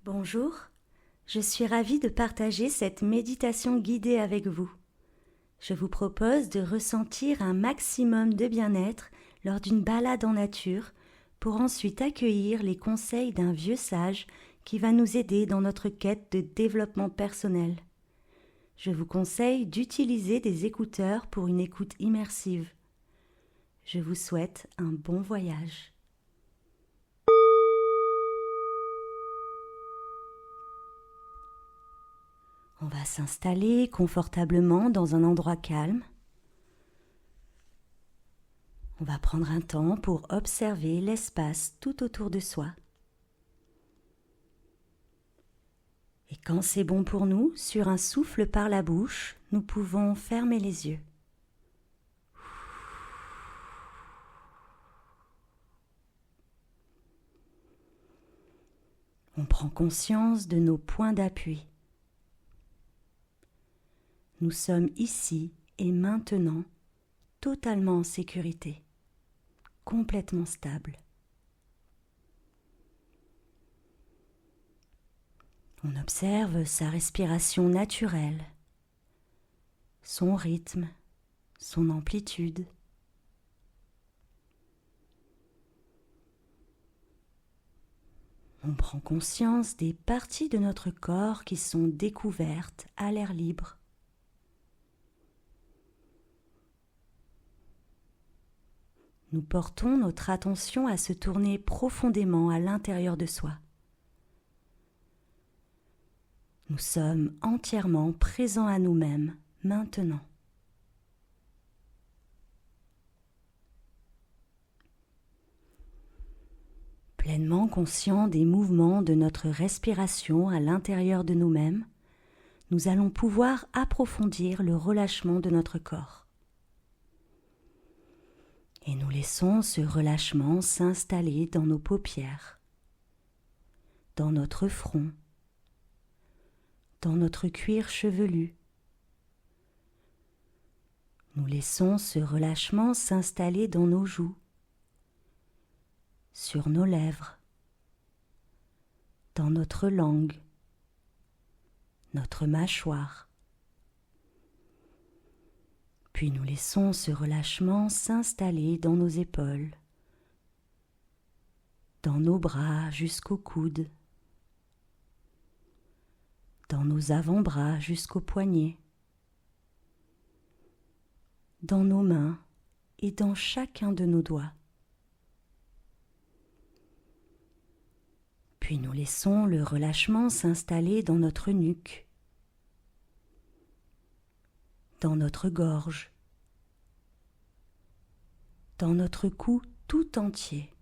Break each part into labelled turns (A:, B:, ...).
A: Bonjour, je suis ravie de partager cette méditation guidée avec vous. Je vous propose de ressentir un maximum de bien-être lors d'une balade en nature pour ensuite accueillir les conseils d'un vieux sage qui va nous aider dans notre quête de développement personnel. Je vous conseille d'utiliser des écouteurs pour une écoute immersive. Je vous souhaite un bon voyage. On va s'installer confortablement dans un endroit calme. On va prendre un temps pour observer l'espace tout autour de soi. Et quand c'est bon pour nous, sur un souffle par la bouche, nous pouvons fermer les yeux. On prend conscience de nos points d'appui. Nous sommes ici et maintenant totalement en sécurité, complètement stable. On observe sa respiration naturelle, son rythme, son amplitude. On prend conscience des parties de notre corps qui sont découvertes à l'air libre. Nous portons notre attention à se tourner profondément à l'intérieur de soi. Nous sommes entièrement présents à nous-mêmes maintenant. Pleinement conscients des mouvements de notre respiration à l'intérieur de nous-mêmes, nous allons pouvoir approfondir le relâchement de notre corps. Et nous laissons ce relâchement s'installer dans nos paupières, dans notre front, dans notre cuir chevelu. Nous laissons ce relâchement s'installer dans nos joues, sur nos lèvres, dans notre langue, notre mâchoire. Puis nous laissons ce relâchement s'installer dans nos épaules, dans nos bras jusqu'aux coudes, dans nos avant-bras jusqu'aux poignets, dans nos mains et dans chacun de nos doigts. Puis nous laissons le relâchement s'installer dans notre nuque, dans notre gorge, dans notre cou tout entier.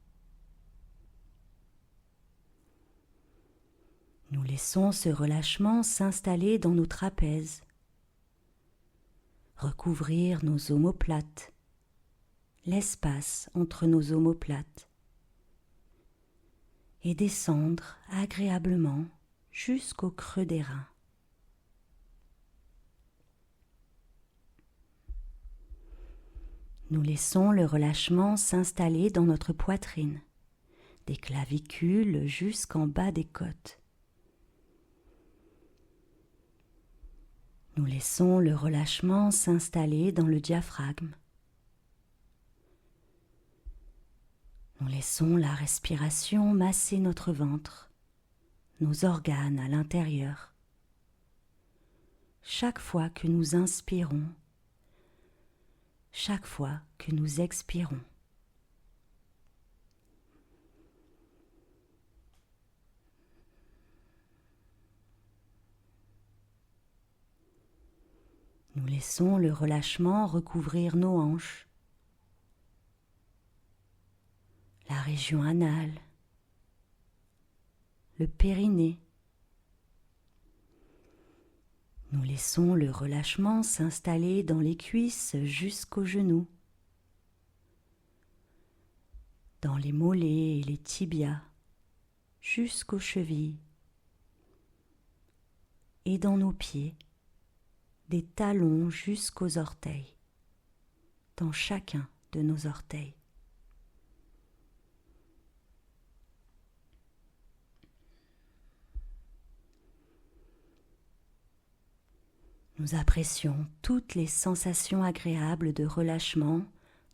A: Nous laissons ce relâchement s'installer dans nos trapèzes, recouvrir nos omoplates, l'espace entre nos omoplates, et descendre agréablement jusqu'au creux des reins. Nous laissons le relâchement s'installer dans notre poitrine, des clavicules jusqu'en bas des côtes. Nous laissons le relâchement s'installer dans le diaphragme. Nous laissons la respiration masser notre ventre, nos organes à l'intérieur. Chaque fois que nous inspirons, chaque fois que nous expirons. Nous laissons le relâchement recouvrir nos hanches, la région anale, le périnée. Nous laissons le relâchement s'installer dans les cuisses jusqu'aux genoux, dans les mollets et les tibias, jusqu'aux chevilles, et dans nos pieds, des talons jusqu'aux orteils, dans chacun de nos orteils. Nous apprécions toutes les sensations agréables de relâchement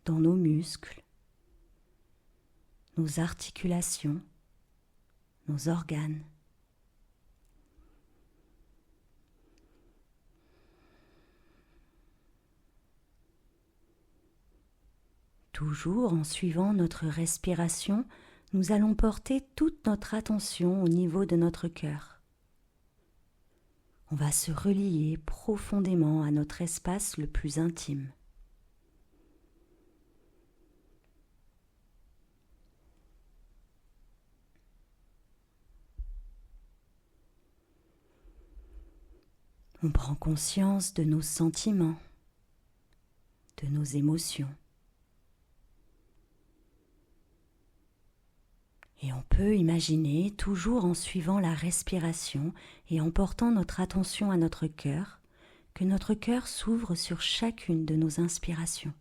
A: dans nos muscles, nos articulations, nos organes. Toujours en suivant notre respiration, nous allons porter toute notre attention au niveau de notre cœur. On va se relier profondément à notre espace le plus intime. On prend conscience de nos sentiments, de nos émotions. Et on peut imaginer, toujours en suivant la respiration et en portant notre attention à notre cœur, que notre cœur s'ouvre sur chacune de nos inspirations.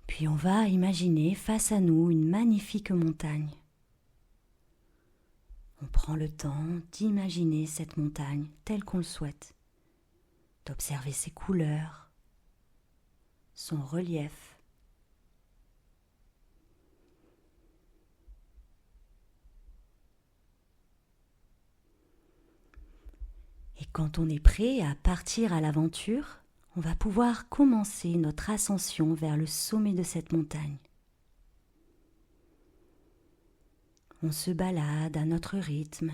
A: Puis on va imaginer face à nous une magnifique montagne. On prend le temps d'imaginer cette montagne telle qu'on le souhaite, d'observer ses couleurs, son relief. Et quand on est prêt à partir à l'aventure, on va pouvoir commencer notre ascension vers le sommet de cette montagne. On se balade à notre rythme.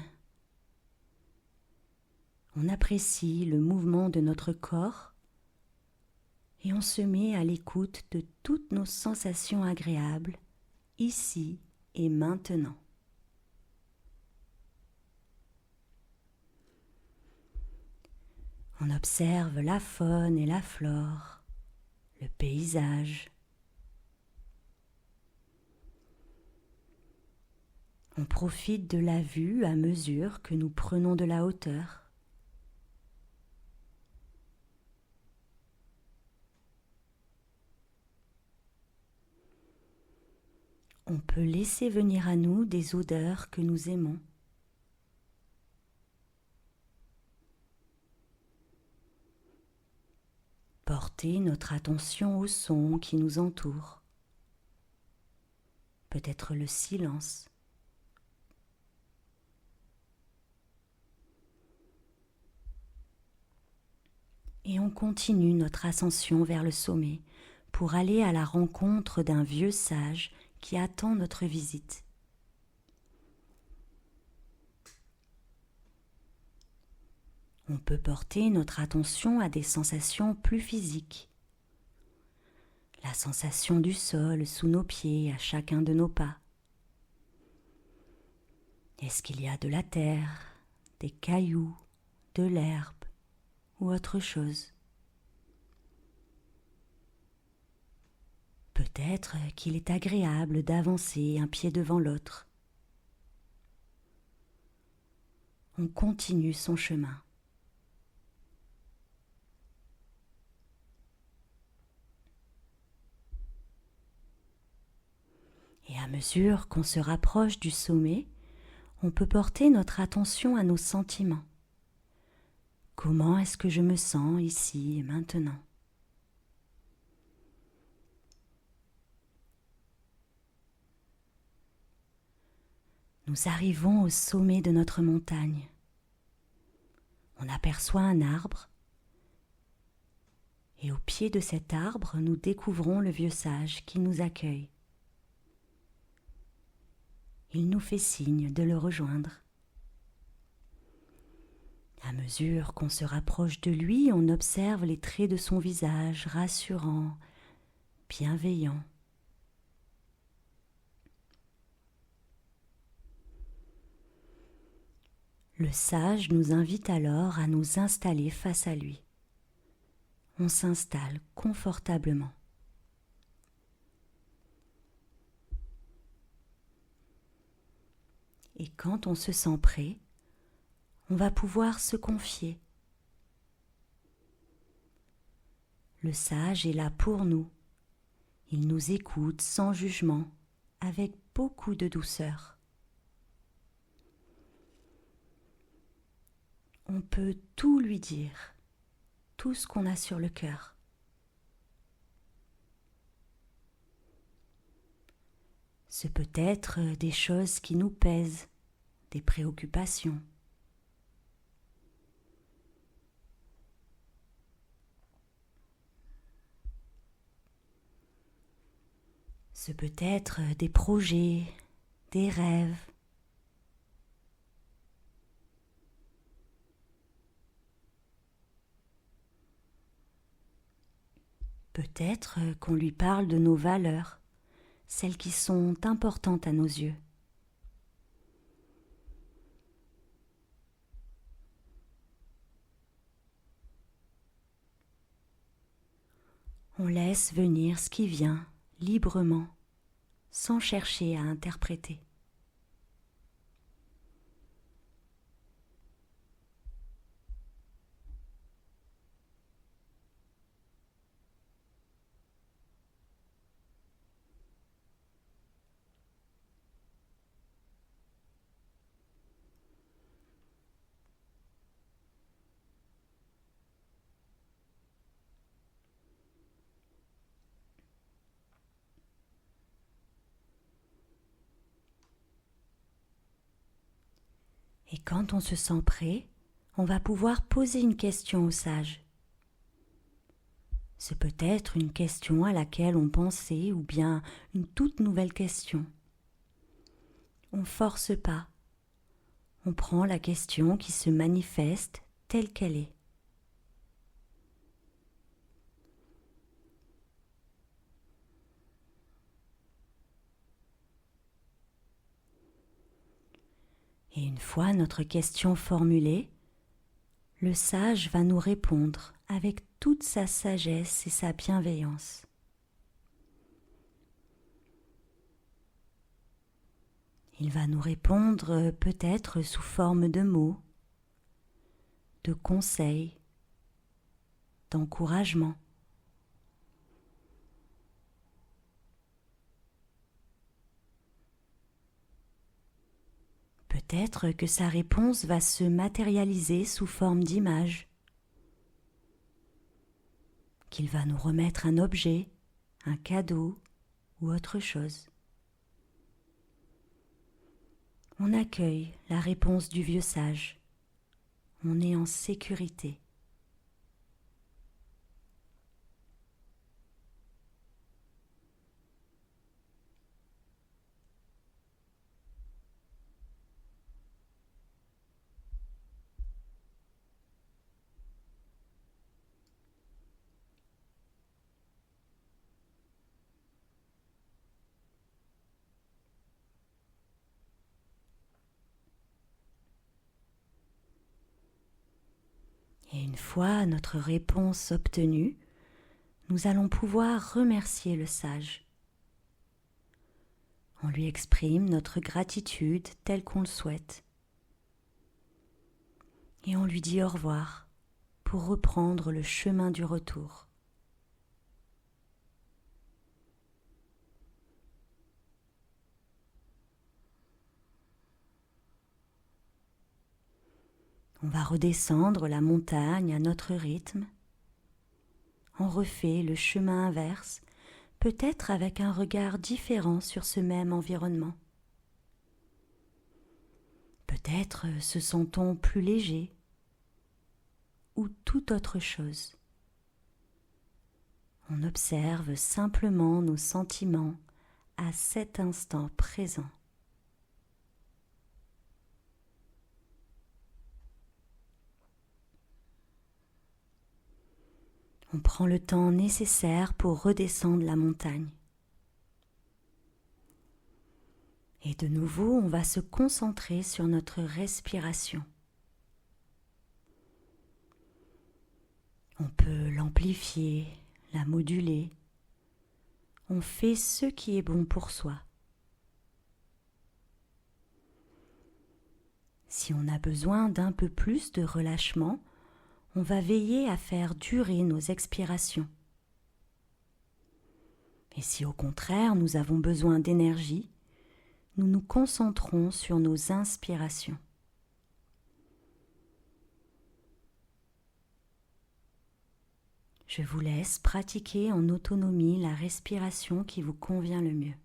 A: On apprécie le mouvement de notre corps et on se met à l'écoute de toutes nos sensations agréables, ici et maintenant. On observe la faune et la flore, le paysage. On profite de la vue à mesure que nous prenons de la hauteur. On peut laisser venir à nous des odeurs que nous aimons. Porter notre attention aux sons qui nous entourent. Peut-être le silence. Et on continue notre ascension vers le sommet pour aller à la rencontre d'un vieux sage qui attend notre visite. On peut porter notre attention à des sensations plus physiques. La sensation du sol sous nos pieds à chacun de nos pas. Est-ce qu'il y a de la terre, des cailloux, de l'herbe ou autre chose? Peut-être qu'il est agréable d'avancer un pied devant l'autre. On continue son chemin. Et à mesure qu'on se rapproche du sommet, on peut porter notre attention à nos sentiments. Comment est-ce que je me sens ici et maintenant? Nous arrivons au sommet de notre montagne. On aperçoit un arbre et au pied de cet arbre, nous découvrons le vieux sage qui nous accueille. Il nous fait signe de le rejoindre. À mesure qu'on se rapproche de lui, on observe les traits de son visage rassurant, bienveillant. Le sage nous invite alors à nous installer face à lui. On s'installe confortablement. Et quand on se sent prêt, on va pouvoir se confier. Le sage est là pour nous. Il nous écoute sans jugement, avec beaucoup de douceur. On peut tout lui dire, tout ce qu'on a sur le cœur. Ce peut être des choses qui nous pèsent, des préoccupations. Ce peut être des projets, des rêves. Peut-être qu'on lui parle de nos valeurs, celles qui sont importantes à nos yeux. On laisse venir ce qui vient librement, sans chercher à interpréter. Et quand on se sent prêt, on va pouvoir poser une question au sage. C'est peut-être une question à laquelle on pensait ou bien une toute nouvelle question. On force pas. On prend la question qui se manifeste telle qu'elle est. Et une fois notre question formulée, le sage va nous répondre avec toute sa sagesse et sa bienveillance. Il va nous répondre peut-être sous forme de mots, de conseils, d'encouragement. Peut-être que sa réponse va se matérialiser sous forme d'image, qu'il va nous remettre un objet, un cadeau ou autre chose. On accueille la réponse du vieux sage. On est en sécurité. Et une fois notre réponse obtenue, nous allons pouvoir remercier le sage. On lui exprime notre gratitude telle qu'on le souhaite. Et on lui dit au revoir pour reprendre le chemin du retour. On va redescendre la montagne à notre rythme. On refait le chemin inverse, peut-être avec un regard différent sur ce même environnement. Peut-être se sent-on plus léger ou toute autre chose. On observe simplement nos sentiments à cet instant présent. On prend le temps nécessaire pour redescendre la montagne. Et de nouveau, on va se concentrer sur notre respiration. On peut l'amplifier, la moduler. On fait ce qui est bon pour soi. Si on a besoin d'un peu plus de relâchement, on va veiller à faire durer nos expirations. Et si au contraire nous avons besoin d'énergie, nous nous concentrons sur nos inspirations. Je vous laisse pratiquer en autonomie la respiration qui vous convient le mieux.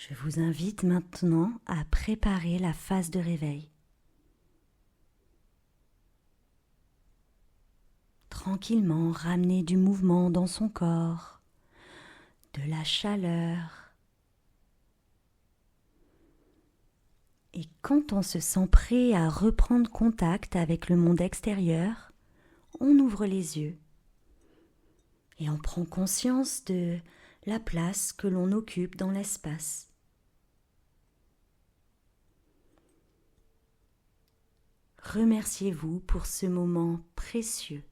A: Je vous invite maintenant à préparer la phase de réveil. Tranquillement ramener du mouvement dans son corps, de la chaleur. Et quand on se sent prêt à reprendre contact avec le monde extérieur, on ouvre les yeux et on prend conscience de la place que l'on occupe dans l'espace. Remerciez-vous pour ce moment précieux.